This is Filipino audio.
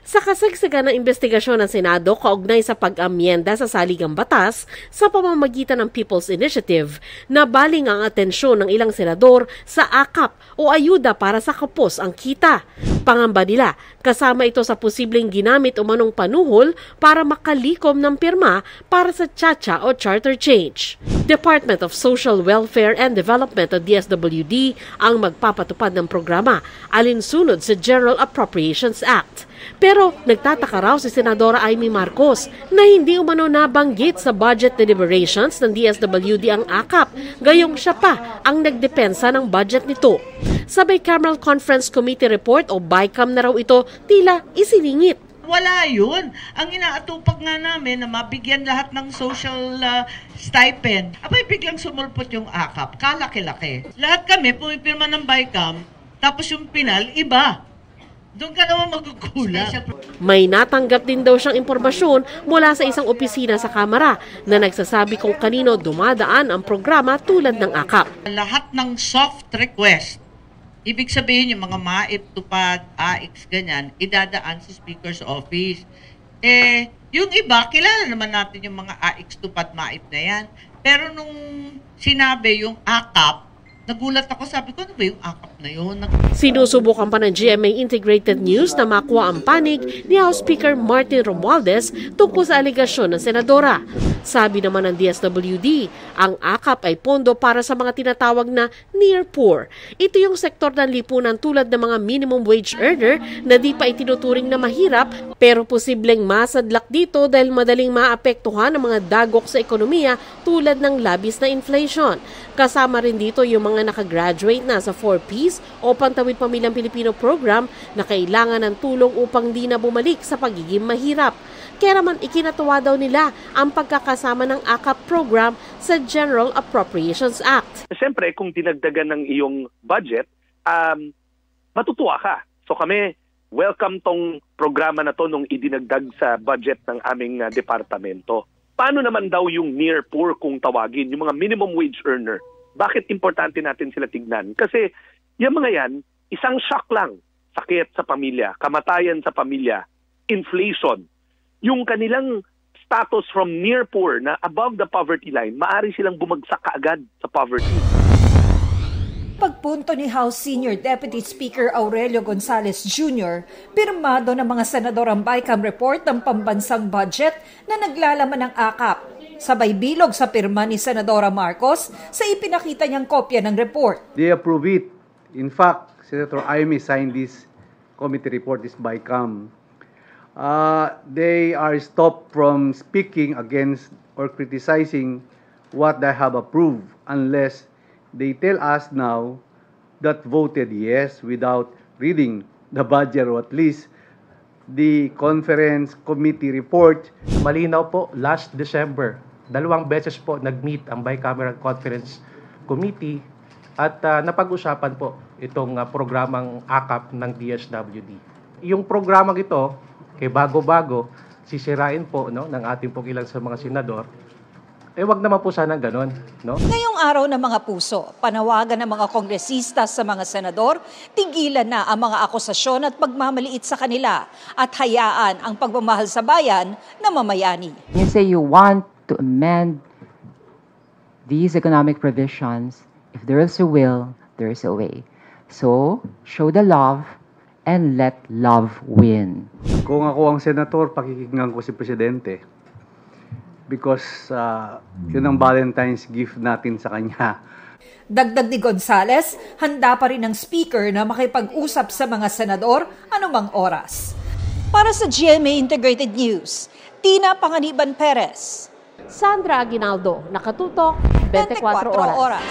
Sa kasagsagan ng investigasyon ng Senado kaugnay sa pag-amyenda sa saligang batas sa pamamagitan ng People's Initiative, nabaling ang atensyon ng ilang senador sa akap o ayuda para sa kapos ang kita. Pangamba nila, kasama ito sa posibleng ginamit o manong panuhol para makalikom ng pirma para sa tsa-tsa o charter change. Department of Social Welfare and Development o DSWD ang magpapatupad ng programa alinsunod sa General Appropriations Act. Pero nagtataka raw si Senadora Amy Marcos na hindi umano nabanggit sa budget deliberations ng DSWD ang akap, gayong siya pa ang nagdepensa ng budget nito. Sa Bicameral Conference Committee Report o BICAM na raw ito tila isiningit. Wala yun. Ang inaatupag nga namin na mabigyan lahat ng social stipend. Abay, biglang sumulpot yung akap. Kalaki-laki. Lahat kami pumipirma ng BICAM, tapos yung pinal, iba. Doon ka naman magkukulang. May natanggap din daw siyang impormasyon mula sa isang opisina sa Kamara na nagsasabi kung kanino dumadaan ang programa tulad ng akap. Lahat ng soft request, ibig sabihin yung mga MAIP, tupad, AIX, ganyan, idadaan sa Speaker's Office. Yung iba, kilala naman natin yung mga AIX, tupad, MAIP na yan. Pero nung sinabi yung akap, nagulat ako, sabi ko, ano ba yung akap na yun? Sinusubukan pa ng GMA Integrated News na makuha ang panig ni House Speaker Martin Romualdez tungkol sa aligasyon ng senadora. Sabi naman ng DSWD, ang akap ay pondo para sa mga tinatawag na near poor. Ito yung sektor ng lipunan tulad ng mga minimum wage earner na di pa itinuturing na mahirap pero posibleng masadlak dito dahil madaling maapektuhan ng mga dagok sa ekonomiya tulad ng labis na inflation. Kasama rin dito yung mga nakagraduate na sa 4Ps o Pantawid Pamilyang Pilipino program na kailangan ng tulong upang di na bumalik sa pagiging mahirap. Kaya naman ikinatuwa daw nila ang pagkakasama ng AKAP program sa General Appropriations Act. Siyempre, kung dinagdagan ng iyong budget, matutuwa ka. So kami, welcome tong programa na to nung idinagdag sa budget ng aming departamento. Paano naman daw yung near poor kung tawagin, yung mga minimum wage earner? Bakit importante natin sila tignan? Kasi yung mga yan, isang shock lang. Sakit sa pamilya, kamatayan sa pamilya, inflation. Yung kanilang status from near poor na above the poverty line, maaari silang bumagsak kaagad sa poverty. Pagpunto ni House Senior Deputy Speaker Aurelio Gonzales Jr., pirmado ng mga senador ang BICAM report ng pambansang budget na naglalaman ng akap. Sabay bilog sa pirma ni Senadora Marcos sa ipinakita niyang kopya ng report. They approve it. In fact, Senator Amy signed this committee report, this BICAM. They are stopped from speaking against or criticizing what they have approved unless they tell us now that voted yes without reading the budget or at least the conference committee report. Malinaw po, last December, 2 beses po nag-meet ang Bicameral Conference Committee at napag-usapan po itong programang AKAP ng DSWD. Yung programang ito, kay bago-bago, sisirain po ng ating pong ilang sa mga senador, wag naman po sana ganon. No? Ngayong araw ng mga puso, panawagan ng mga kongresista sa mga senador, tigilan na ang mga akusasyon at pagmamaliit sa kanila at hayaan ang pagmamahal sa bayan na mamayani. You say you want to amend these economic provisions. If there is a will, there is a way. So, show the love and let love win. Kung ako ang senator, pakikinggan ko si Presidente. Because yun ang Valentine's gift natin sa kanya. Dagdag ni Gonzales, handa pa rin ang speaker na makipag-usap sa mga senador anumang oras. Para sa GMA Integrated News, Tina Panganiban Perez. Sandra Aguinaldo, nakatutok 24 oras.